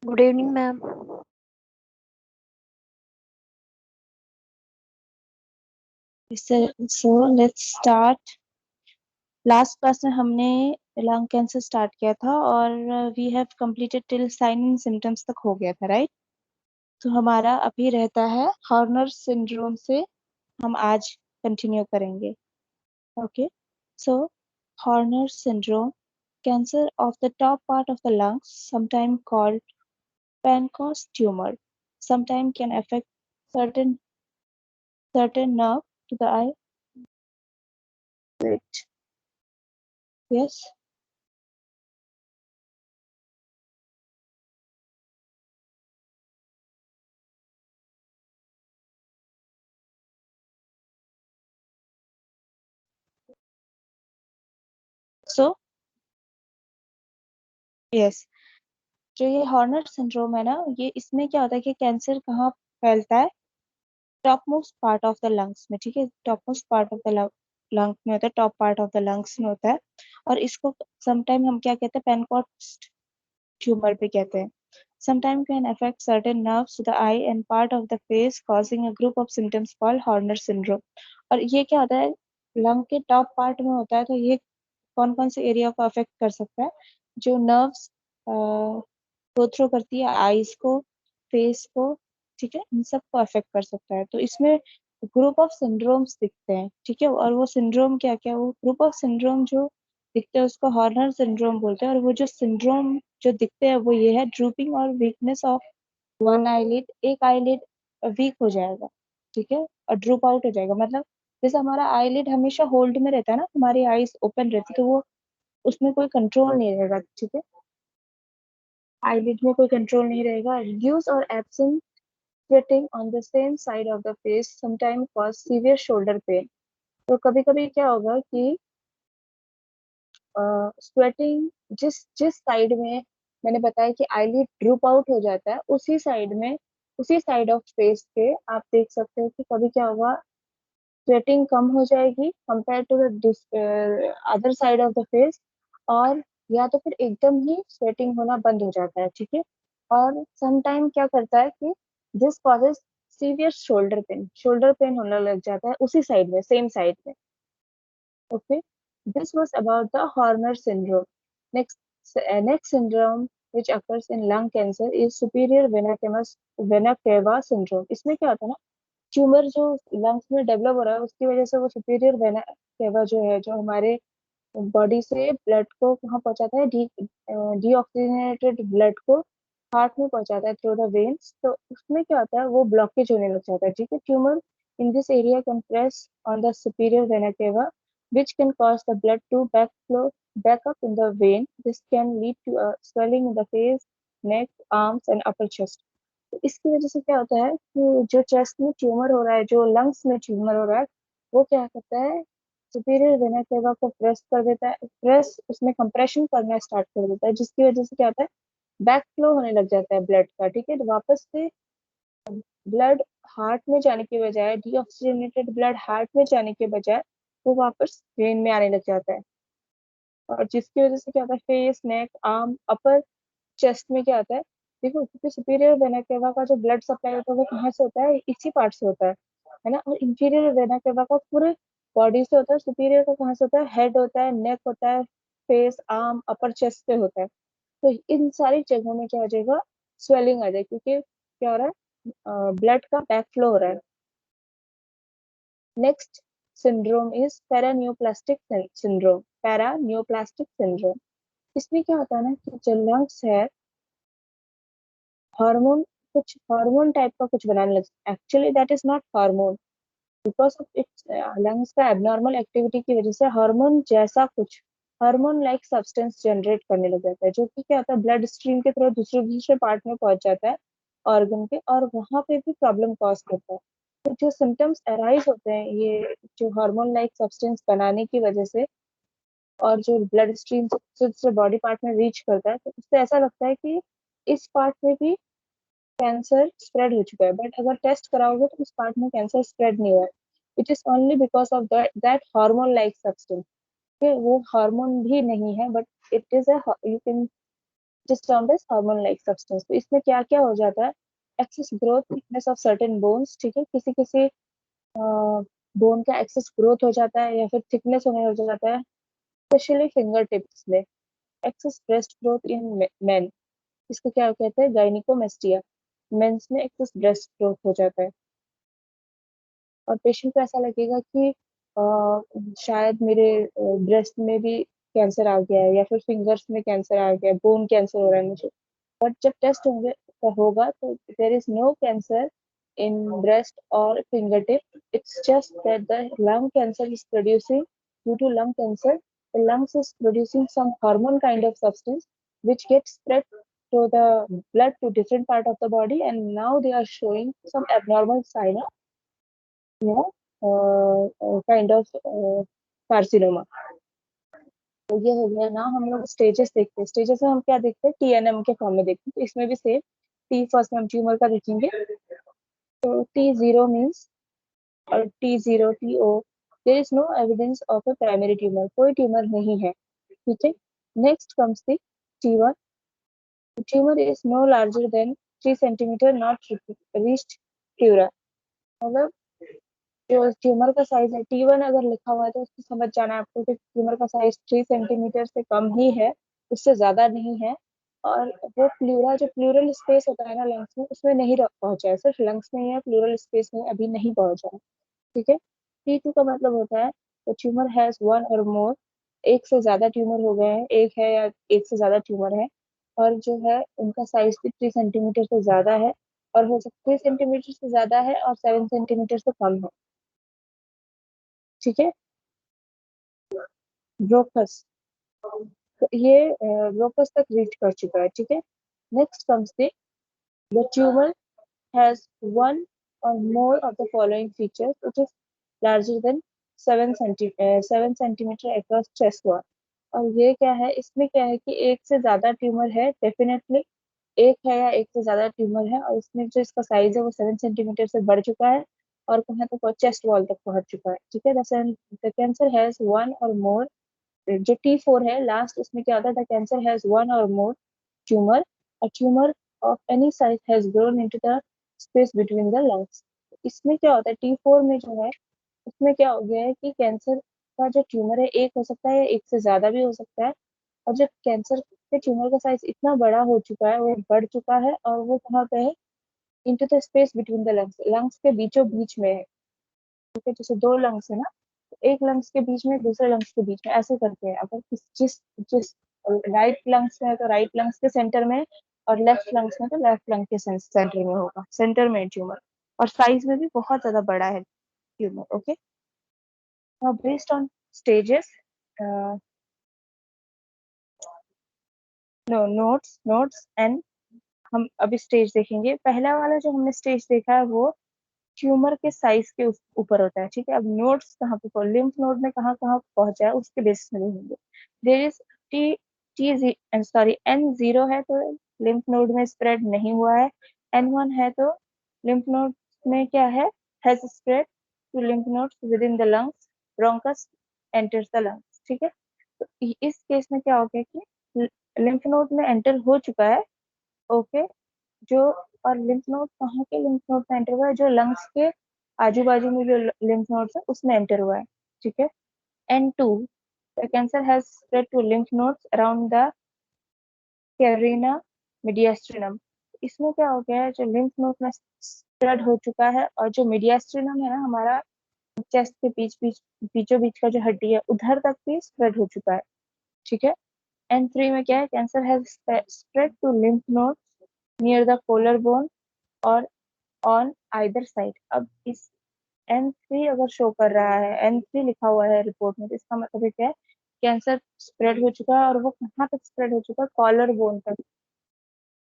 Good evening, ma'am. So let's start. Last class में हमने lung cancer start किया था और we have completed till sign and symptoms तक हो गया था, राइट? तो हमारा अभी रहता है हॉर्नर सिंड्रोम से हम आज कंटिन्यू करेंगे. Okay, so Horner syndrome, cancer of the top part of the lungs, sometimes called Pancoast tumor, sometimes can affect certain nerve to the eye. Wait. Yes. So yes, जो ये Horner syndrome है ना, ये इसमें क्या होता है कि कैंसर कहाँ फैलता है? Top most part of the lungs में. ठीक है, top most part of the lung में होता है, top part of the lungs में होता है. और इसको समटाइम हम क्या कहते हैं, पेनकॉस्ट ट्यूमर पे कहते हैं. Sometime can affect certain nerves to the eye and part of the face, causing a group of symptoms called Horner syndrome. और ये क्या होता है, लंग के टॉप पार्ट में होता है. तो ये कौन कौन से एरिया को अफेक्ट कर सकता है? जो नर्व्स गो थ्रू करती है आईज को, फेस को, ठीक है, इन सब को अफेक्ट कर सकता है. तो इसमें ग्रुप ऑफ सिंड्रोम्स दिखते हैं, ठीक है. और वो सिंड्रोम क्या क्या, वो ग्रुप ऑफ सिंड्रोम जो दिखते हैं उसको हॉर्नर सिंड्रोम बोलते हैं. और वो जो सिंड्रोम जो दिखते हैं वो ये है: ड्रूपिंग और वीकनेस ऑफ वन आईलिड, एक आईलिड वीक हो जाएगा, ठीक है, और ड्रूप आउट हो जाएगा. मतलब जैसे हमारा आईलिड हमेशा होल्ड में रहता है ना, हमारी आईज ओपन रहती है, तो वो उसमें कोई कंट्रोल नहीं रहेगा, ठीक है, आईलिड में कोई कंट्रोल नहीं रहेगा. रिड्यूस और absent sweating on the same side of the face sometime cause severe shoulder pain. तो कभी कभी क्या होगा कि स्वेटिंग जिस जिस साइड में मैंने बताया कि आईलिड ड्रूप आउट हो जाता है, उसी साइड में, उसी साइड ऑफ फेस के आप देख सकते हो कि कभी क्या होगा, स्वेटिंग कम हो जाएगी compare to the other side of the face. और या तो फिर एकदम ही स्वेटिंग होना बंद हो जाता है, ठीक है. और सम टाइम क्या करता है कि this causes severe shoulder pain होने लग जाता है उसी साइड में, सेम साइड में. Okay, this was about the Horner syndrome. Next syndrome which occurs in lung cancer is superior vena cava syndrome. इसमें क्या होता है ना, ट्यूमर जो लंग्स में डेवलप हो रहा है उसकी वजह से वो सुपीरियर वेना केवा जो है, जो हमारे बॉडी से ब्लड को कहाँ पहुंचाता है, डीऑक्सीजनेटेड ब्लड को हार्ट में पहुंचाता है थ्रू द वेन्स. तो उसमें क्या होता है, वो ब्लॉकेज होने लग जाता है, ठीक है. Tumour in this area can press on the superior vena cava which can cause the blood to back up in the vein. This can lead to a swelling in the face, neck, arms and upper chest. तो इसकी वजह से क्या होता है कि जो chest में ट्यूमर हो रहा है, जो लंग्स में ट्यूमर हो रहा है, वो क्या करता है, सुपीरियर वेना केवा को प्रेस कर देता है, प्रेस उसमें कंप्रेशन करना स्टार्ट कर देता है, जिसकी वजह से क्या होता है, बैक फ्लो होने लग जाता है ब्लड का, ठीक है. तो वापस से ब्लड हार्ट में जाने के बजाय, डीऑक्सीजनेटेड ब्लड हार्ट में जाने के बजाय वो वापस वेन में आने लग जाता है. और जिसकी वजह से क्या होता है, फेस, नेक, आर्म, अपर चेस्ट में क्या होता है, देखो, क्योंकि सुपीरियर वेना केवा का जो ब्लड सप्लाई होता है वो कहाँ से होता है, इसी पार्ट से होता है ना. और इंफीरियर वेना केवा का पूरे बॉडी से होता है. सुपीरियर का कहाँ से होता है, हेड होता है, नेक होता है, फेस, आर्म, अपर चेस्ट पे होता है. तो इन सारी जगहों में क्या हो जाएगा, स्वेलिंग आ जाएगी, क्योंकि क्या हो रहा है, ब्लड का बैक फ्लो हो रहा है. Next syndrome is paraneoplastic syndrome. इसमें क्या होता है ना कि जो लंग्स है, हार्मोन, कुछ हार्मोन टाइप का कुछ बनाने लगे. Actually that is not hormone, because of its lungs का एबनॉर्मल एक्टिविटी की वजह से हार्मोन जैसा कुछ, हार्मोन लाइक सब्सटेंस जनरेट करने लग जाता है, जो कि क्या होता है, ब्लड स्ट्रीम के थ्रू दूसरे दूसरे पार्ट में पहुंच जाता है, ऑर्गन के, और वहां पे भी प्रॉब्लम कॉज करता है. तो जो सिम्टम्स अराइज होते हैं ये जो हार्मोन लाइक सब्सटेंस बनाने की वजह से, और जो ब्लड स्ट्रीम से दूसरे बॉडी पार्ट में रीच करता है, तो उससे ऐसा लगता है कि इस पार्ट में भी कैंसर स्प्रेड हो चुका है. बट अगर टेस्ट कराओगे तो उस पार्ट में कैंसर स्प्रेड नहीं हुआ है. It is only because of that hormone like substance. वो हार्मोन भी नहीं है, but it is a, you can is termed as hormone like substance. तो इसमें क्या क्या हो जाता है, excess growth thickness of certain bones, ठीक है, किसी किसी बोन का एक्सेस ग्रोथ हो जाता है या फिर थिकनेस होने हो जाता है, स्पेशली फिंगर टिप्स में। Excess breast growth in men, इसको क्या कहते हैं, गायनिकोमेस्टिया, मेंस में एक्सेस ब्रेस्ट ग्रोथ हो जाता है। और पेशेंट को ऐसा लगेगा कि शायद मेरे ब्रेस्ट में भी कैंसर आ गया है या फिर फिंगर्स में कैंसर आ गया है, बोन कैंसर हो रहा है मुझे। बट जब टेस्ट होंगे होगा तो there is no cancer in breast और finger tip, it's just that the lung cancer is producing, due to lung cancer the lungs is producing some hormone kind of substance which gets spread to the blood to different part of the body, and now they are showing some abnormal sign of, you know, kind of carcinoma. तो ये हो गया ना, हम लोग stages देखते हैं, stages में हम क्या देखते हैं, टीएनएम के फॉर्म में देखते हैं। तो इसमें भी सेम, टी फर्स्ट में हम ट्यूमर का देखेंगे, तो टी जीरो मीन्स, और T zero T O, there is no evidence of a primary tumour, कोई ट्यूमर नहीं है, ठीक है। Next comes the T one, tumour is no larger than 3 centimetre, not reached pleura. मतलब जो ट्यूमर का size है, T1 अगर लिखा हुआ है तो उसको समझ जाना है आपको कि ट्यूमर का साइज 3 सेंटीमीटर से कम ही है, उससे ज्यादा नहीं है। और वो प्लूरा, जो प्लूरल स्पेस होता है ना लंग्स में, उसमें नहीं पहुंचा है, सिर्फ लंग्स में ही है, प्लूरल स्पेस में अभी नहीं पहुंचा है, ठीक है। T2 का मतलब होता है तो ट्यूमर हैज वन और मोर, एक से ज्यादा ट्यूमर हो गए हैं, एक है या एक से ज्यादा ट्यूमर है, और जो है उनका साइज भी 3 सेंटीमीटर से ज्यादा है, और हो सकता है 3 सेंटीमीटर से ज्यादा है और 7 सेंटीमीटर से कम है, ठीक है। ब्रोकस, तो ये ब्रोकस तक रीच कर चुका है, ठीक है। Next comes the tumour has one or more of the following features which is larger than 7 centimetre across chest wall. और ये क्या है, इसमें क्या है कि एक से ज्यादा ट्यूमर है डेफिनेटली, एक है या एक से ज्यादा ट्यूमर है, और इसमें जो इसका साइज है वो 7 सेंटीमीटर से बढ़ चुका है, और कहाँ तक, चेस्ट वॉल तक पहुंच चुका है, ठीक है। The cancer has one or मोर, जो T4 है लास्ट, उसमें क्या होता है, the cancer has one or more tumour, a tumour of any size has grown into the space between the lungs. इसमें क्या होता है, T4 में जो है, उसमें क्या हो गया है कि कैंसर का जो ट्यूमर है एक हो सकता है, एक से ज्यादा भी हो सकता है, और जब कैंसर के ट्यूमर का साइज इतना बड़ा हो चुका है, वो बढ़ चुका है, और वो कहाँ पे है, into the space between the lungs, lungs के बीचों बीच में है, ठीक है। जैसे दो लंग्स है ना, एक लंग्स के बीच में, दूसरे लंग्स के बीच में, ऐसे करके है। अगर जिस जिस राइट लंग्स में है तो राइट लंग्स के सेंटर में, और लेफ्ट लंग्स में तो लेफ्ट लंग के सेंटर में होगा, सेंटर में ट्यूमर, और साइज में भी बहुत ज्यादा बड़ा है tumour, okay. Now based on stages, no notes notes and, हम अभी स्टेज देखेंगे। पहला वाला जो हमने स्टेज देखा है वो ट्यूमर के साइज के ऊपर होता है, ठीक है। अब नोड्स कहाँ पे, लिम्फ नोड में कहाँ कहाँ पहुंचा है उसके बेसिस में देखेंगे। There is T T sorry N0 है तो लिम्फ नोड में स्प्रेड नहीं हुआ है, N1 है तो लिम्फ नोड में क्या है, has spread to lymph nodes within the lungs, bronchus enters the lungs, ठीक है। तो इस केस में क्या हो गया कि लिम्फ नोड में एंटर हो चुका है, ओके, जो, और लिम्फ नोड कहाँ के लिम्फ नोड में एंटर हुआ है, जो लंग्स के आजू बाजू में जो लिम्फ नोड्स है उसमें एंटर हुआ है, ठीक है। N2, the cancer has spread to lymph nodes around the carina mediastinum. इसमें क्या हो गया है, जो लिम्फ नोड में स्प्रेड हो चुका है, और जो मीडियास्ट्रिनम है ना हमारा, चेस्ट के बीचों बीच का जो हड्डी है, उधर तक भी स्प्रेड हो चुका है, ठीक है। N3 में क्या है, cancer has spread to lymph node near the collar bone और ऑन आइदर साइड। अब इस N3 अगर शो कर रहा है, N3 लिखा हुआ है रिपोर्ट में, तो इसका मतलब है क्या है, कैंसर स्प्रेड हो चुका है, और वो कहाँ तक स्प्रेड हो चुका है, कॉलर बोन तक।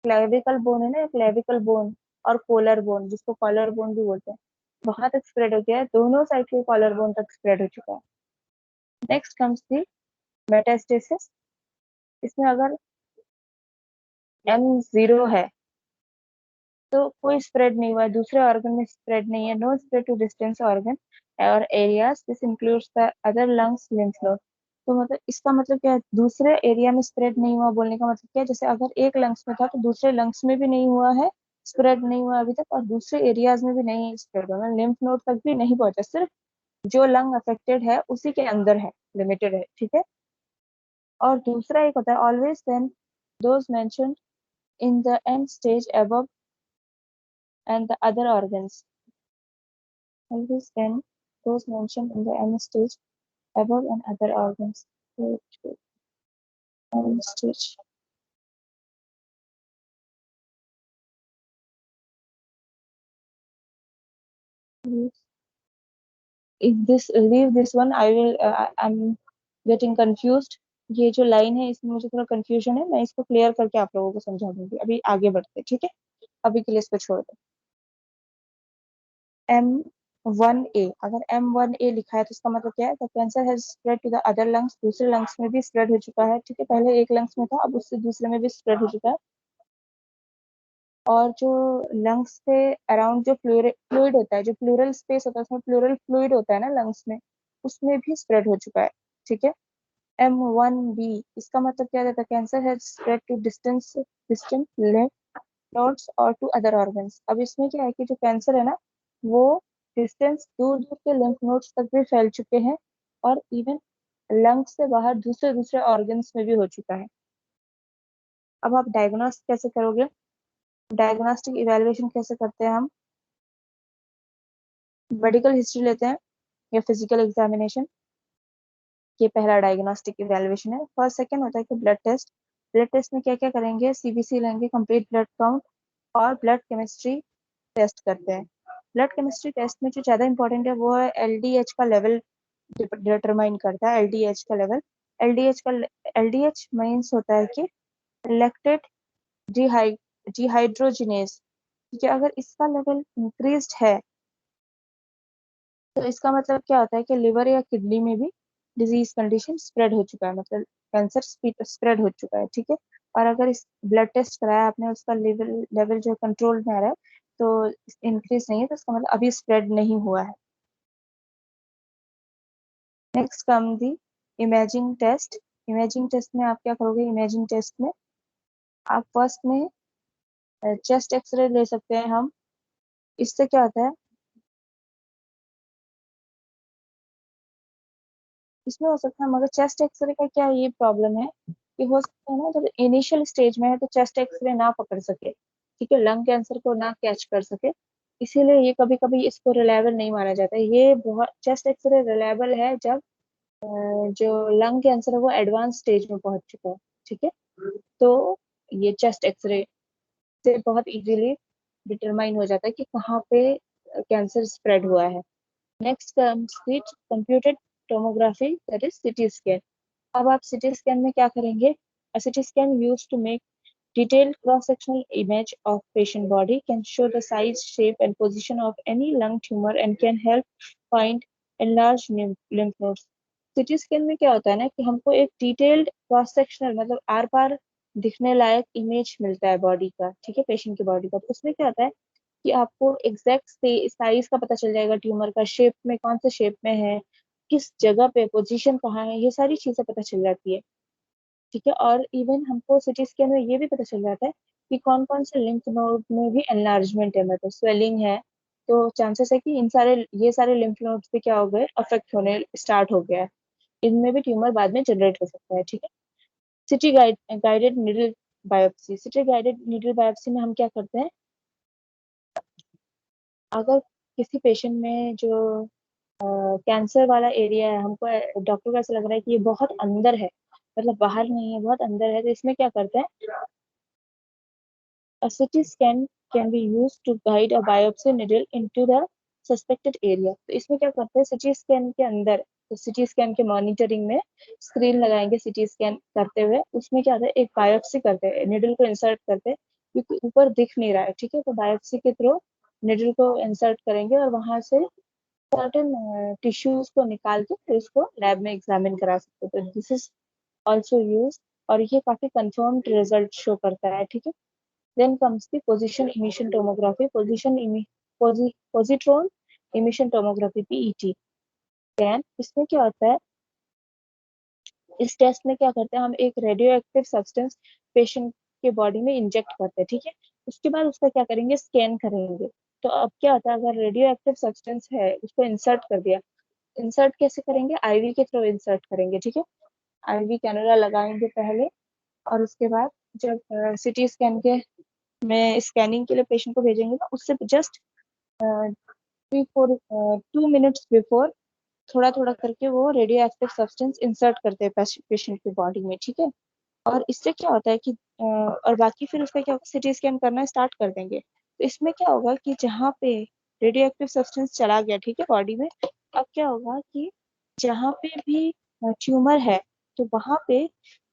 क्लेविकल बोन है ना, क्लेविकल बोन और कोलर बोन, जिसको कॉलर बोन भी बोलते हैं, वहां तक स्प्रेड हो गया है, दोनों साइड के कॉलर बोन तक स्प्रेड हो चुका है। नेक्स्ट कम्स दी मेटास्टेसिस। इसमें अगर M0 है तो कोई स्प्रेड नहीं हुआ है, दूसरे ऑर्गन में स्प्रेड नहीं है, no spread to distance organ or areas, this includes the other lungs lymph node. तो मतलब इसका मतलब क्या है, दूसरे एरिया में स्प्रेड नहीं हुआ बोलने का मतलब क्या है, जैसे अगर एक लंग्स में था तो दूसरे लंग्स में भी नहीं हुआ है, स्प्रेड नहीं हुआ अभी तक, और दूसरे एरियाज में भी नहीं स्प्रेड हुआ, लिम्फ नोड तक भी नहीं पहुंचा, सिर्फ जो लंग अफेक्टेड है उसी के अंदर है, लिमिटेड है, ठीक है। और दूसरा एक होता है always then those mentioned in the end stage above and the other organs, always then those mentioned in the end stage above and other organs. End stage. If this leave this one, I will. I'm getting confused. ये जो line है इसमें मुझे थोड़ा confusion है, मैं इसको clear करके आप लोगों को समझा दूंगी। अभी आगे बढ़ते हैं, ठीक है। अभी के लिए इसको छोड़ दो। M1A, अगर M1A लिखा है तो इसका मतलब क्या है, the cancer has spread to the other lungs, दूसरे लंग्स में भी स्प्रेड हो चुका है, ठीक है। पहले एक लंग्स में था, अब उससे दूसरे में भी स्प्रेड हो चुका है। और जो लंग्स के अराउंड जो फ्लूइड होता है, जो प्लूरल स्पेस होता है, उसमें प्लूरल फ्लूइड होता है ना लंग्स में, उसमें भी स्प्रेड हो चुका है, ठीक है। M1B, इसका मतलब क्या रहता है, cancer has spread to distance distant lymph nodes और टू अदर ऑर्गन्स। अब इसमें क्या है कि जो कैंसर है ना, वो डिस्टेंस दूर दूर के लिम्फ नोड्स तक भी फैल चुके हैं, और इवन लंग्स से बाहर दूसरे दूसरे ऑर्गन्स में भी हो चुका है। अब आप डायग्नोस कैसे करोगे, डायग्नोस्टिक इवेलुएशन कैसे करते हैं हम, मेडिकल हिस्ट्री लेते हैं या फिजिकल एग्जामिनेशन, ये पहला डायग्नोस्टिक इवेलुएशन है। फर्स्ट सेकंड होता है कि ब्लड टेस्ट, ब्लड टेस्ट में क्या क्या करेंगे, सीबीसी लेंगे, कंप्लीट ब्लड काउंट, और ब्लड केमिस्ट्री टेस्ट करते हैं। ब्लड केमिस्ट्री टेस्ट में जो ज्यादा इंपॉर्टेंट है वो है एलडीएच का लेवल, डिटरमाइन करता है एलडीएच का लेवल। एलडीएच का एलडीएच मीन्स होता है कि लैक्टेट डिहाइड्रोजिनेस, ठीक है। अगर इसका लेवल इंक्रीज्ड है तो इसका मतलब क्या होता है कि लिवर या किडनी में भी डिजीज कंडीशन स्प्रेड हो चुका है, मतलब कैंसर स्प्रेड हो चुका है, ठीक है। और अगर इस ब्लड टेस्ट कराया आपने, उसका लेवल लेवल जो कंट्रोल में आ रहा है, तो इंक्रीज नहीं है, तो इसका मतलब अभी स्प्रेड नहीं हुआ है। नेक्स्ट कम दी इमेजिंग टेस्ट। इमेजिंग टेस्ट में आप क्या करोगे, इमेजिंग टेस्ट में आप फर्स्ट में चेस्ट एक्सरे ले सकते हैं हम। इससे क्या होता है, इसमें हो सकता है, मगर चेस्ट एक्सरे का क्या ये प्रॉब्लम है कि हो सकता है ना, जब इनिशियल स्टेज में है तो चेस्ट एक्सरे ना पकड़ सके, ठीक है, लंग कैंसर को ना कैच कर सके, इसीलिए ये कभी कभी इसको रिलायबल नहीं माना जाता है। ये बहुत, चेस्ट एक्सरे रिलायबल है जब जो लंग कैंसर है वो एडवांस स्टेज में पहुंच चुका है, ठीक है। तो ये चेस्ट एक्सरे से बहुत इजीली डिटरमाइन हो जाता है कि कहाँ पे कैंसर स्प्रेड हुआ है। Next comes the computed tomography, that is CT scan. अब आप सीटी स्कैन में क्या करेंगे, CT scan used to make detailed cross-sectional image of patient body, can show the size, shape and position of any lung tumor and can help find enlarged lymph nodes. सीटी scan में क्या होता है ना कि हमको एक डिटेल्ड क्रॉस सेक्शनल, मतलब आर पार दिखने लायक इमेज मिलता है बॉडी का, ठीक है, पेशेंट की बॉडी का। तो उसमें क्या होता है कि आपको एग्जैक्ट साइज का पता चल जाएगा, ट्यूमर का शेप में कौन से शेप में है, किस जगह पे पोजीशन कहाँ है, ये सारी चीजें पता चल जाती है, ठीक है। और इवन हमको सिटी स्कैन में ये भी पता चल जाता है कि कौन कौन से लिम्फ नोड में भी एनलार्जमेंट है, मतलब स्वेलिंग है, तो चांसेस है कि इन सारे ये सारे लिम्फ नोड्स पे क्या हो गए, अफेक्ट होने स्टार्ट हो गया है, इनमें भी ट्यूमर बाद में जनरेट हो सकता है, ठीक है। City guided needle biopsy, city guided needle biopsy में हम क्या करते हैं, अगर किसी पेशेंट में जो कैंसर वाला एरिया है, हमको डॉक्टर को ऐसा लग रहा है कि ये बहुत अंदर है, मतलब बाहर नहीं है, बहुत अंदर है, तो इसमें क्या करते हैं, a CT scan can be used to guide a biopsy needle into the suspected area। तो इसमें क्या करते हैं, सिटी स्कैन के अंदर, तो सिटी स्कैन के मॉनिटरिंग में स्क्रीन लगाएंगे, सिटी स्कैन करते हुए उसमें क्या होता है, एक बायोप्सी करते हैं, निडल को इंसर्ट करते हैं, क्योंकि ऊपर दिख नहीं रहा है, ठीक है, तो बायोप्सी के थ्रू निडल को इंसर्ट करेंगे और वहां से सर्टेन टिश्यूज को निकाल के फिर उसको लैब में एग्जामिन करा सकते हैं। तो दिस इज ऑल्सो यूज, और ये काफी कंफर्म्ड रिजल्ट शो करता है, ठीक है। Then comes the position emission tomography, positron emission tomography, PET scan। इसमें क्या होता है, इस टेस्ट में क्या करते हैं, हम एक रेडियो एक्टिव सब्सटेंस पेशेंट के बॉडी में इंजेक्ट करते हैं, ठीक है। उसके बाद उसका क्या करेंगे, स्कैन करेंगे। तो अब क्या होता है, अगर रेडियो एक्टिव सब्सटेंस है उसको इंसर्ट कर दिया, इंसर्ट कैसे करेंगे, आईवी के थ्रू इंसर्ट करेंगे, ठीक है। आईवी कैनुला लगाएंगे पहले, और उसके बाद जब सिटी स्कैन के में स्कैनिंग के लिए पेशेंट को भेजेंगे ना, उससे जस्ट 2 मिनट्स बिफोर थोड़ा थोड़ा करके वो रेडियो एक्टिव सब्सटेंस इंसर्ट करते हैं पेशेंट की बॉडी में, ठीक है। और इससे क्या होता है कि और बाकी फिर उसका क्या होगा, सिटी स्कैन करना स्टार्ट कर देंगे। तो इसमें क्या होगा कि जहाँ पे रेडियो एक्टिव सब्सटेंस चला गया, ठीक है, बॉडी में, अब क्या होगा कि जहाँ पे भी ट्यूमर है, तो वहां पे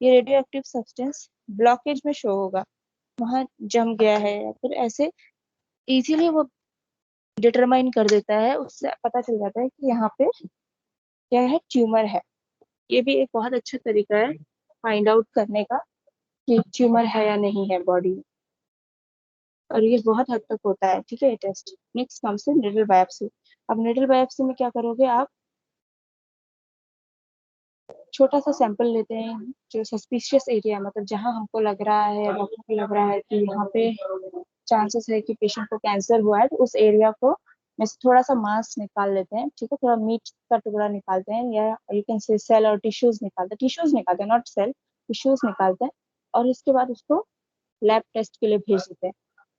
ये रेडियो एक्टिव सब्सटेंस ब्लॉकेज में शो होगा, वहां जम गया है, या फिर ऐसे इजीली वो डिटरमाइन कर देता है, उससे पता चल जाता है कि यहाँ पे क्या है, ट्यूमर है। ये भी एक बहुत अच्छा तरीका है फाइंड आउट करने का कि ट्यूमर है या नहीं है बॉडी में, और ये बहुत हद तक होता है, ठीक है, ये टेस्ट। नेक्स्ट कम्स से निडल बायोप्सी। अब निडल बायोप्सी में क्या करोगे आप, छोटा सा सैंपल लेते हैं, जो सस्पिशियस एरिया, मतलब जहां हमको लग रहा है या डॉक्टर को लग रहा है कि यहाँ पे चांसेस है कि पेशेंट को कैंसर हुआ है, तो उस एरिया को में से थोड़ा सा मांस निकाल लेते हैं, ठीक है, थोड़ा मीट का टुकड़ा निकालते हैं, या यू कैन से सेल और टिश्यूज निकालते हैं, नॉट सेल, टिश्यूज निकालते हैं। और इसके बाद उसको लैब टेस्ट के लिए भेज देते हैं,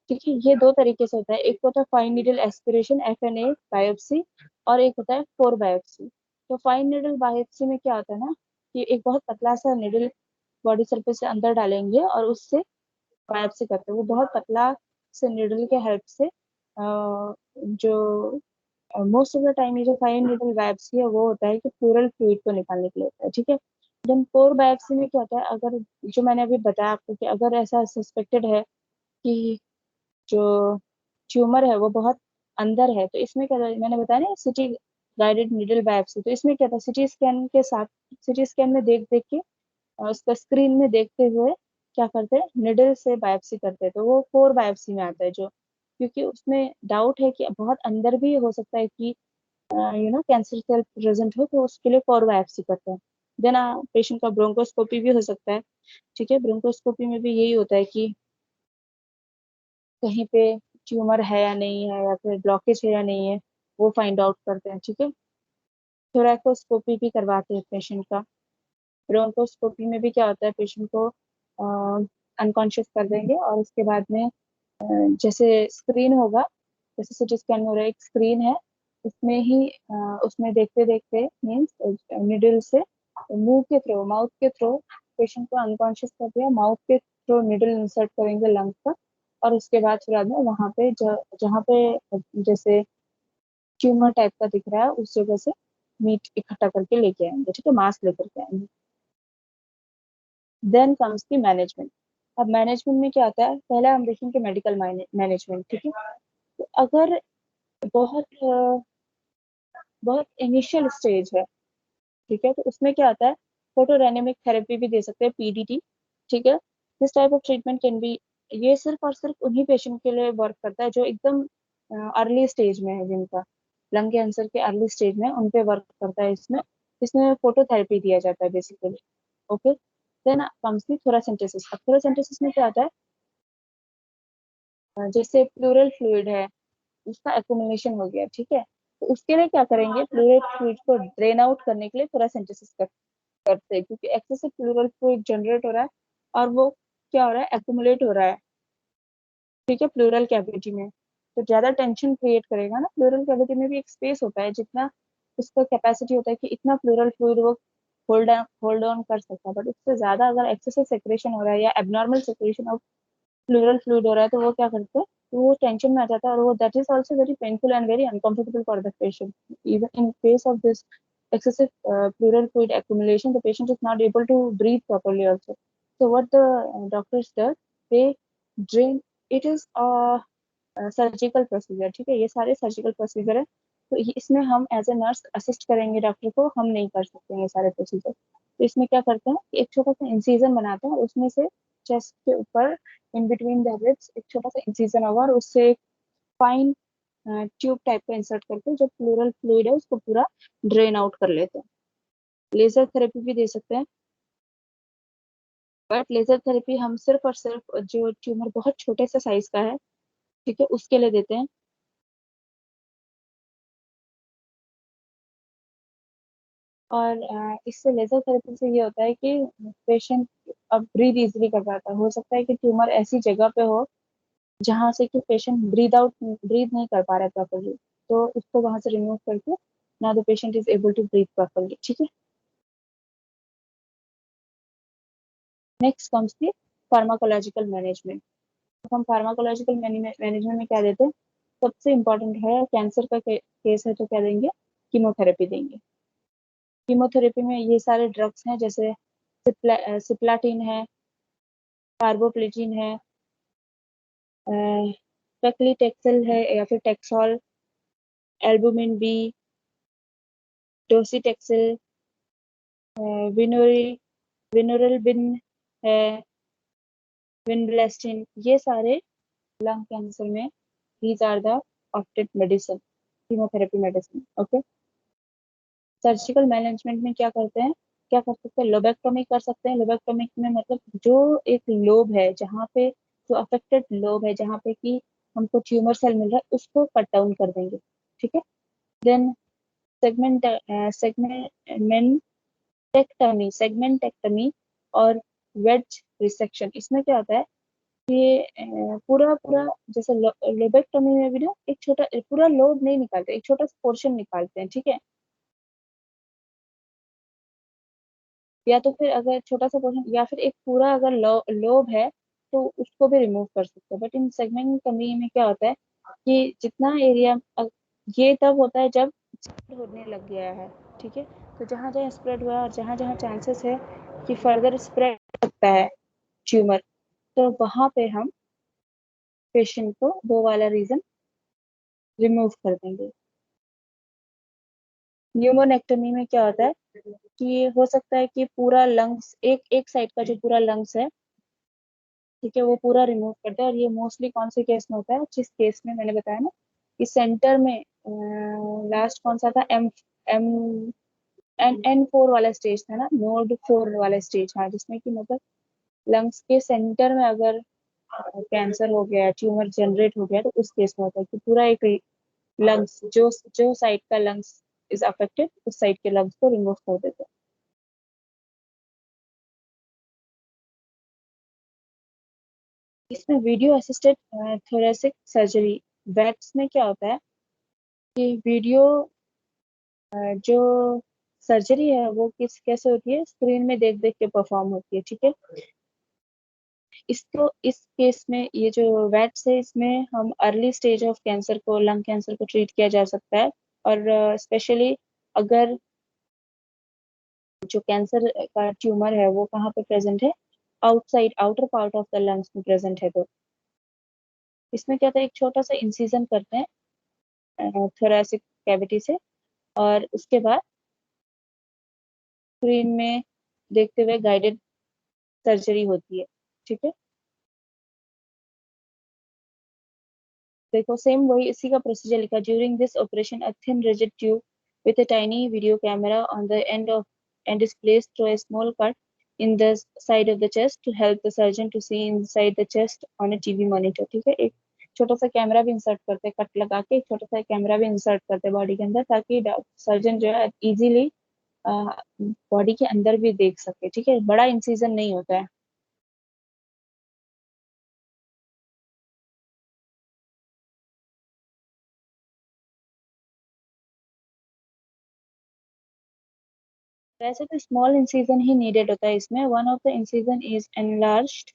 ठीक है। ये दो तरीके से होता है, एक होता है fine needle aspiration, FNA biopsy, और एक होता है कोर बायोप्सी। तो फाइन नीडल बायोप्सी में क्या होता है ना, कि एक बहुत पतला सा निडल बॉडी सरफेस से अंदर डालेंगे और उससे बायोप्सी करते हैं। वो बहुत पतला से निडल के हेल्प से जो मोस्ट ऑफ द टाइम ये जो फाइन नीडल बायोप्सी है वो होता है कि प्लूरल फ्लूइड को निकालने के लिए होता है, ठीक है। देन कोर बायोप्सी में क्या होता है, अगर जो मैंने अभी बताया आपको कि अगर ऐसा सस्पेक्टेड है कि जो ट्यूमर है वो बहुत अंदर है, तो इसमें क्या था, मैंने बताया ना सिटी गाइडेड नीडल बायोप्सी, तो इसमें क्या था, सिटी स्कैन के साथ, सिटी स्कैन में देख देख के और उसका स्क्रीन में देखते हुए क्या करते हैं, निडल से बायोप्सी करते हैं, तो वो कोर बायोप्सी में आता है जो, क्योंकि उसमें डाउट है कि बहुत अंदर भी हो सकता है कि कैंसर सेल प्रेजेंट हो, तो उसके लिए कोर बायोप्सी करते हैं। देन पेशेंट का ब्रोंकोस्कोपी भी हो सकता है, ठीक है। ब्रोंकोस्कोपी में भी यही होता है कि कहीं पे ट्यूमर है या नहीं है, या फिर ब्लॉकेज है या नहीं है, वो फाइंड आउट करते हैं, ठीक है। थोरैकोस्कोपी भी करवाते हैं पेशेंट का। ब्रोंकोस्कोपी में भी क्या होता है, पेशेंट को अनकॉन्शियस कर देंगे, और उसके बाद में जैसे स्क्रीन होगा, जैसे सिटी स्कैन हो रहा है, एक स्क्रीन है, उसमें ही उसमें देखते देखते मीन्स निडल से मुंह के थ्रू, माउथ के थ्रू पेशेंट को अनकॉन्शियस कर दिया, माउथ के थ्रू निडल इंसर्ट करेंगे लंग्स पर, और उसके बाद फिर आदमी वहां पे जहाँ पे जैसे ट्यूमर टाइप का दिख रहा है उस जगह से मीट इकट्ठा करके लेके आएंगे, ठीक है, मांस लेकर के आएंगे। Then comes the management. अब मैनेजमेंट में क्या आता है, पहले हम देखेंगे मेडिकल मैनेजमेंट, ठीक है। तो अगर बहुत बहुत इनिशियल स्टेज है, ठीक है, तो उसमें क्या आता है, फोटोडायनेमिक थेरेपी भी दे सकते हैं, PDT, ठीक है। This type of treatment can be, ये सिर्फ और सिर्फ उन्हीं पेशेंट के लिए वर्क करता है जो एकदम अर्ली स्टेज में है, जिनका लंग कैंसर के अर्ली स्टेज में, उन पे वर्क करता है इसमें। इसमें फोटोथेरेपी दिया जाता है basically, okay. Then comes the thoracentesis. अब थोरासेंटेसिस में क्या आता है, जैसे प्लूरल फ्लूइड है, उसका एक्युमुलेशन हो गया, ठीक है, तो उसके लिए क्या करेंगे, प्लूरल फ्लूइड को ड्रेन आउट करने के लिए थोरासेंटेसिस करते हैं, क्योंकि एक्सेसिव प्लूरल फ्लूइड जनरेट हो रहा है, और वो क्या हो रहा है, एक्युमुलेट हो रहा है, ठीक है, प्लूरल कैविटी में। तो ज्यादा टेंशन क्रिएट करेगा ना, प्लूरल कैविटी में भी एक स्पेस होता है, जितना उसका कैपेसिटी होता है कि इतना प्लूरल फ्लूइड वो होल्ड ऑन कर सकता है, बट उससे ज्यादा अगर एक्सेसिव सेक्रेशन हो रहा है या abnormal secretion of pleural fluid हो रहा है, तो वो क्या करते हैं, तो वो टेंशन में आ जाता है, और वो that is also very painful and very uncomfortable for the patient. Even in case of this excessive pleural fluid accumulation, the patient is not able to breathe properly also. So what the doctors does, they drain, it is a surgical procedure, ठीक है, ये सारे surgical procedure है, तो इसमें हम as a nurse assist करेंगे doctor को, हम नहीं कर सकते हैं ये सारे प्रोसीजर। तो इसमें क्या करते हैं, एक छोटा सा इंसिजन बनाते हैं, और उसमें से चेस्ट के ऊपर इन बिटवीन द रिब्स एक छोटा सा इंसिजन होगा, और उससे एक फाइन ट्यूब टाइप का इंसर्ट करके जो प्लूरल फ्लूइड है उसको पूरा ड्रेन आउट कर लेते हैं। लेजर थेरेपी भी दे सकते हैं, बट लेजर थेरेपी हम सिर्फ और सिर्फ जो ट्यूमर बहुत छोटे से साइज का है, ठीक है, उसके लिए देते हैं। और इससे लेजर थेरेपी से ये होता है कि पेशेंट अब ब्रीद इजीली कर पाता है। हो सकता है कि ट्यूमर ऐसी जगह पे हो जहां से कि पेशेंट ब्रीद नहीं कर पा रहा है प्रॉपरली, तो उसको वहां से रिमूव करके ना the patient is able to breathe properly, ठीक है। Next comes the pharmacological management. हम फार्माकोलॉजिकल मैनेजमेंट में क्या देते हैं? सबसे इम्पोर्टेंट है, कैंसर का केस है तो क्या देंगे? कीमोथेरेपी देंगे। कीमोथेरेपी में ये सारे ड्रग्स हैं, जैसे सिप्लाटिन है, कार्बोप्लेटिन है, पेक्लीटेक्सेल है या फिर टेक्सोल, एल्बुमिन बी, डोसीटेक्सेल, विनोरिल विनोरलबिन है, विनब्लेस्टिन, ये सारे लंग कैंसर में these are the opted medicine, chemotherapy medicine, okay. Surgical management में क्या करते हैं? क्या कर सकते हैं? लोबेक्टोमी कर सकते हैं। लोबेक्टोमी में मतलब जो एक लोब है जहाँ पे, जो अफेक्टेड लोब है जहाँ पे कि हमको ट्यूमर सेल मिल रहा है, उसको कट डाउन कर देंगे, ठीक है। देन सेगमेंट सेगमेंटेक्टमी और वेज रिसेक्शन, इसमें क्या होता है? ये पूरा पूरा, जैसे लोबेक्टोमी में भी ना एक छोटा पूरा लोब नहीं निकालते, एक छोटा सा पोर्शन निकालते हैं, ठीक है। या तो फिर अगर छोटा सा पोर्शन या फिर एक पूरा अगर लोब है तो उसको भी रिमूव कर सकते हैं। बट इन सेगमेंटेक्टमी में क्या होता है कि जितना एरिया, ये तब होता है जब स्प्रेड होने लग गया है, ठीक है। तो जहां जहां स्प्रेड हुआ है और जहां जहां चांसेस है कि फर्दर स्प्रेड हो सकता है ट्यूमर, तो वहां पे हम पेशेंट को वो वाला रीजन रिमूव कर देंगे। न्यूमोनेक्टमी में क्या होता है कि हो सकता है कि पूरा लंग्स, एक एक साइड का जो पूरा लंग्स है, ठीक है, वो पूरा रिमूव करते हैं। और ये मोस्टली कौन से केस में होता है? जिस केस में मैंने बताया ना कि सेंटर में, लास्ट कौन सा था? एम एम N4 वाला स्टेज था ना, नोड 4 वाला स्टेज, हाँ, जिसमें कि मतलब लंग्स के सेंटर में अगर कैंसर हो गया, ट्यूमर जनरेट हो गया, तो उस केस में होता है कि पूरा एक लंग्स, जो जो साइड का लंग्स इज अफेक्टेड, उस साइड के लंग्स को रिमूव कर देते हैं। इसमें video assisted thoracic surgery, watts में क्या होता है कि वीडियो, जो सर्जरी है वो किस कैसे होती है? स्क्रीन में देख देख के परफॉर्म होती है, ठीक है। इसको इस केस में ये जो वैट्स है, इसमें हम अर्ली स्टेज ऑफ कैंसर को, लंग कैंसर को ट्रीट किया जा सकता है। और स्पेशली अगर जो कैंसर का ट्यूमर है वो कहाँ पे प्रेजेंट है? Outside, outer part of the lungs में प्रेजेंट है, तो इसमें क्या था, एक छोटा सा इंसिजन करते हैं थोरेसिक कैविटी से, और उसके बाद स्क्रीन में देखते हुए गाइडेड सर्जरी होती है, ठीक है। देखो सेम वही इसी का प्रोसीजर लिखा, during this operation a thin rigid tube with a tiny video camera on the end is placed through a small cut in the side of the chest to help the surgeon to see inside the chest on a TV monitor, ठीक है। एक छोटा सा camera भी insert करते हैं, cut लगा के एक छोटा सा कैमरा भी इंसर्ट करते हैं बॉडी के अंदर, ताकि सर्जन जो है इजीली बॉडी के अंदर भी देख सके, ठीक है। बड़ा इंसिजन नहीं होता है। वैसे तो स्मॉल इंसिजन ही नीडेड होता है इसमें। One of the incision is enlarged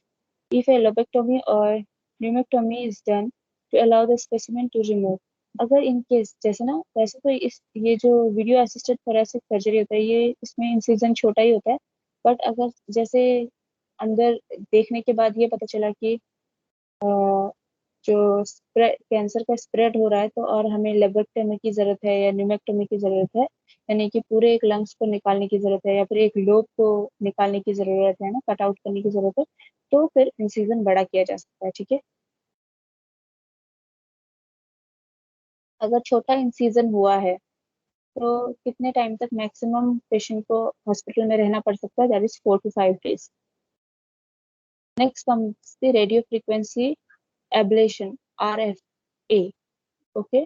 if a lobectomy or pneumectomy is done to allow the specimen to remove। अगर इन केस, जैसे ना, वैसे तो इस ये जो वीडियो असिस्टेड थोरेसिक सर्जरी होता है, ये इसमें इंसिजन छोटा ही होता है। बट अगर जैसे अंदर देखने के बाद ये पता चला कि जो कैंसर का स्प्रेड हो रहा है, तो और हमें लेबेक्टमी की जरूरत है या न्यूमेक्टमी की जरूरत है, यानी कि पूरे एक लंग्स को निकालने की जरूरत है या फिर एक लोब को निकालने की जरूरत है ना, कट आउट करने की जरूरत है, तो फिर इंसिजन बड़ा किया जा सकता है, ठीक है। अगर छोटा इंसिजन हुआ है तो कितने टाइम तक मैक्सिमम पेशेंट को हॉस्पिटल में रहना पड़ सकता है? That is 4 to 5 days। Next comes the radio frequency ablation, RFA। Okay,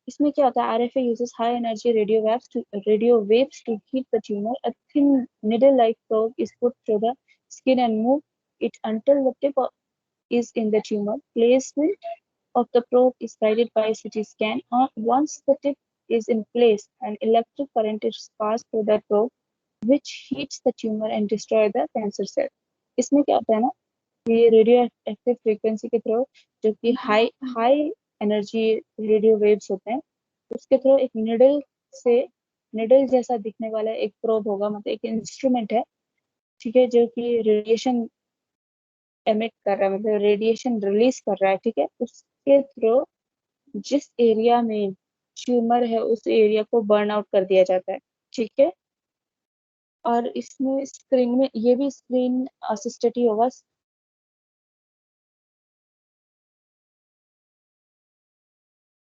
इसमें क्या होता है, RFA uses high energy radio waves to heat the tumor. A thin needle-like probe is put through the skin and move it until the is in the tumor. Placement of the probe is guided by a CT scan. Once the tip is in place, an electric current is passed through the probe, which heats the tumor and destroys the cancer cell. इसमें क्या होता है ना, ये radio active frequency के through, जो कि high high energy radio waves होते हैं, उसके थ्रू एक से निडल जैसा दिखने वाला एक प्रोब होगा, मतलब एक इंस्ट्रूमेंट है, ठीक है, जो कि रेडिएशन एमिट कर रहा है, मतलब रेडिएशन रिलीज कर रहा है, ठीक है, उसके थ्रू जिस एरिया में ट्यूमर है उस एरिया को बर्न आउट कर दिया जाता है, ठीक है। और इसमें स्क्रीन में ये भी स्क्रीन असिस्टेड ही होगा,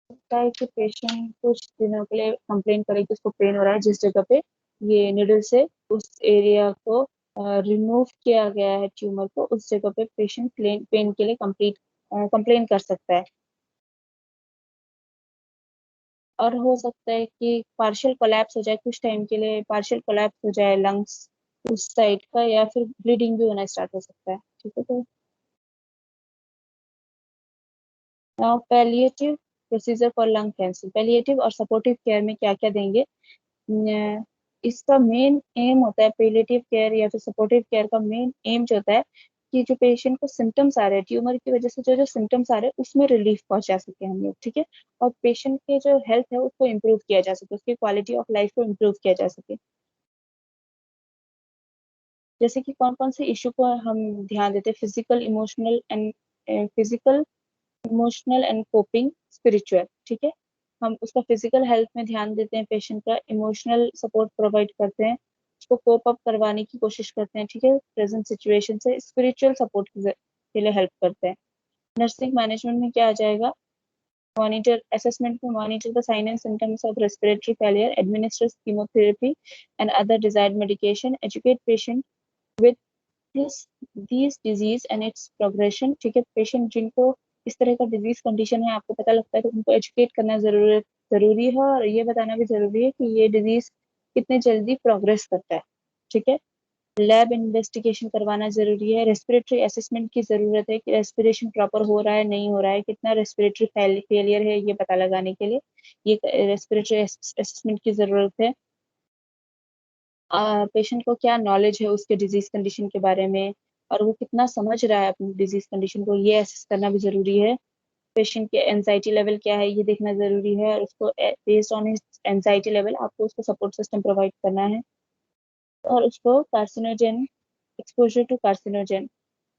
लगता है कि पेशेंट कुछ दिनों के लिए कंप्लेन करे कि उसको पेन हो रहा है, जिस जगह पे ये निडल से उस एरिया को रिमूव किया गया है ट्यूमर को, उस जगह पे पेशेंट पेन के लिए कंप्लेन कर सकता है। और हो सकता है कि पार्शियल कोलैप्स हो जाए, कुछ टाइम के लिए पार्शियल कोलैप्स हो जाए लंग्स उस साइड का, या फिर ब्लीडिंग भी होना स्टार्ट हो सकता है, ठीक है। तो palliative procedure for lung cancer, palliative और सपोर्टिव केयर में क्या क्या देंगे। इसका मेन एम होता है, पैलिएटिव केयर या फिर सपोर्टिव केयर का मेन एम जो होता है कि जो पेशेंट को सिम्टम्स आ रहे हैं ट्यूमर की वजह से, जो जो सिम्टम्स आ रहे हैं उसमें रिलीफ पहुंचा सके हम लोग, ठीक है, और पेशेंट के जो हेल्थ है उसको इम्प्रूव किया जा सके, उसकी क्वालिटी ऑफ लाइफ को इम्प्रूव किया जा सके। जैसे कि कौन कौन से इशू को हम ध्यान देते हैं, physical emotional and coping, spiritual, ठीक है। हम उसका फिजिकल हेल्थ में ध्यान देते हैं, पेशेंट का इमोशनल सपोर्ट प्रोवाइड करते हैं, उसको कोप अप करवाने की कोशिश करते हैं, ठीक है, प्रेजेंट सिचुएशन से, स्पिरिचुअल सपोर्ट के लिए हेल्प करते हैं। नर्सिंग मैनेजमेंट में क्या आ जाएगा, मॉनिटर असेसमेंट में monitor the sign and symptoms of respiratory failure, administer chemotherapy and other desired medication, educate patient with this this disease and its progression, ठीक है, पेशेंट जिनको इस तरह का डिजीज कंडीशन है आपको पता लगता है तो उनको एजुकेट करना जरूरी है, और ये बताना भी जरूरी है कि ये डिजीज कितने जल्दी प्रोग्रेस करता है, ठीक है। लैब इन्वेस्टिगेशन करवाना जरूरी है, रेस्पिरेटरी असेसमेंट की जरूरत है कि रेस्पिरेशन प्रॉपर हो रहा है नहीं हो रहा है, कितना रेस्पिरेटरी फेलियर है ये पता लगाने के लिए ये रेस्पिरेटरी असेसमेंट की जरूरत है। पेशेंट को क्या नॉलेज है उसके डिजीज कंडीशन के बारे में, और वो कितना समझ रहा है अपनी डिजीज कंडीशन को, ये असेस करना भी जरूरी है। पेशेंट के एंजाइटी लेवल क्या है ये देखना जरूरी है, और उसको based on his anxiety level आपको उसको सपोर्ट सिस्टम प्रोवाइड करना है। और उसको कार्सिनोजेन, एक्सपोजर टू कार्सिनोजेन,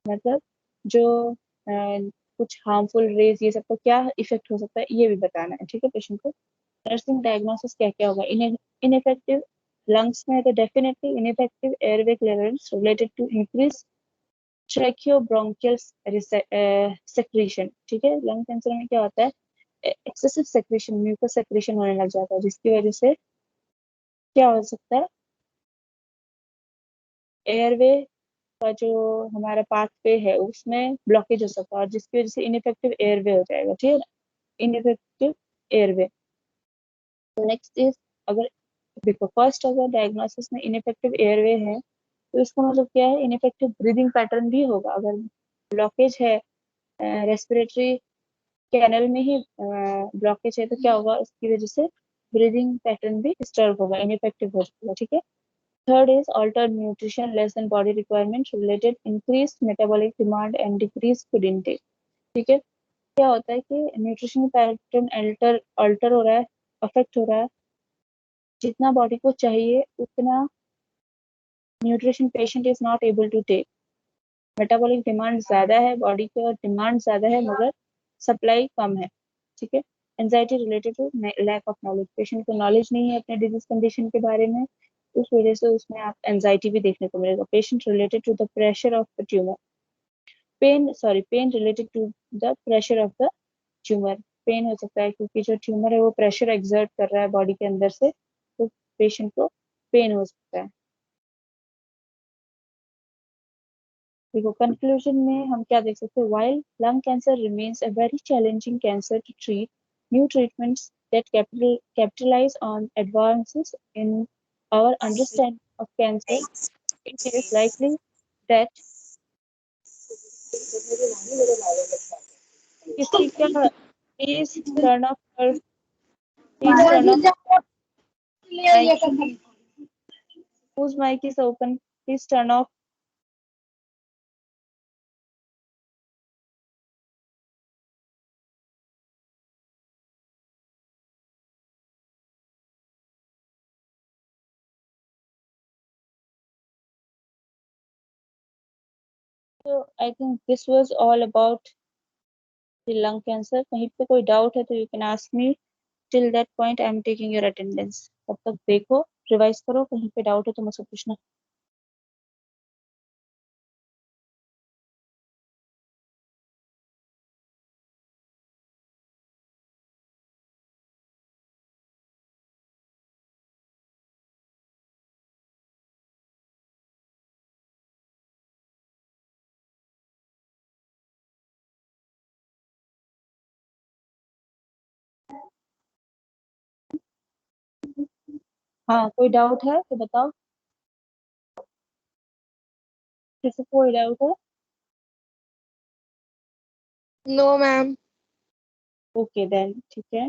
मतलब जो कुछ हार्मफुल रेज ये सब का क्या इफेक्ट हो सकता है ये भी बताना है, ठीक है, पेशेंट को। नर्सिंग डायग्नोसिस क्या क्या होगा, इनइफेक्टिव लंग्स में है तो definitely ineffective airway clearance related to increase tracheobronchial secretion, ठीक है, लंग कैंसर में क्या होता है, एक्सेसिव सेक्रीशन, म्यूकस सेक्रीशन होने लग जाता है, जिसकी वजह से क्या हो सकता है, एयरवे का जो हमारा पाथवे है उसमें ब्लॉकेज हो सकता है, और जिसकी वजह से इनइफेक्टिव एयरवे हो जाएगा, ठीक है, इनइफेक्टिव एयरवे। नेक्स्ट इज, अगर देखो फर्स्ट अगर डायग्नोसिस में इनइफेक्टिव एयरवे है तो इसका मतलब क्या है, इनइफेक्टिव ब्रीदिंग पैटर्न भी होगा, अगर ब्लॉकेज है रेस्पिरेटरी कैनल में ही ब्लॉकेज है तो क्या होगा, उसकी वजह से ब्रीदिंग पैटर्न भी डिस्टर्ब होगा, इनइफेक्टिव हो जाएगा, ठीक है। Third is altered nutrition less than body requirement related increase metabolic demand and decrease food intake, ठीक है। क्या होता है कि न्यूट्रिशन पैटर्न अल्टर अल्टर हो रहा है, अफेक्ट हो रहा है, जितना बॉडी को चाहिए उतना nutrition patient is not able to take, metabolic demand ज्यादा है, बॉडी का डिमांड ज्यादा है मगर सप्लाई कम है, ठीक है। Anxiety related to lack of knowledge, patient को नॉलेज नहीं है अपने डिजीज कंडीशन के बारे में, उस वजह से उसमें आप एंजाइटी भी देखने को मिलेगा। Patient related to the pressure of the tumour, pain related to the pressure of the tumour, pain हो सकता है क्योंकि जो ट्यूमर है वो प्रेशर एक्सर्ट कर रहा है बॉडी के अंदर से, तो पेशेंट को पेन हो सकता है। देखो कंक्लूजन में हम क्या देख सकते हैं, while lung cancer remains a very challenging cancer to treat, new treatments that capitalize on advances in our understanding of cancer, it is likely that किसी का please turn off your please turn off mic whose mic is open, please turn off. So I think this was all about the lung cancer. कहीं पे कोई doubt है तो you can ask me. Till that point I am taking your attendance. तब तक देखो, revise करो, कहीं पे डाउट है तो मुझसे पूछना. हाँ कोई डाउट है तो बताओ, किसी को कोई डाउट है? No ma'am. ओके देन ठीक है.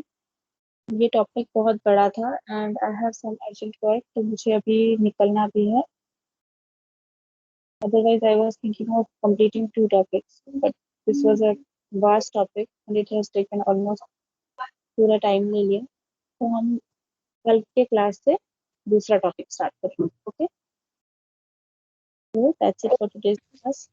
ये टॉपिक बहुत बड़ा था and I have some urgent work, तो मुझे अभी निकलना भी है. Otherwise, I was thinking of completing two topics, but this was a vast topic and it has taken almost पूरा टाइम ले लिया. तो हम कल के क्लास से दूसरा टॉपिक स्टार्ट करेंगे. Okay, so that's it for today's class.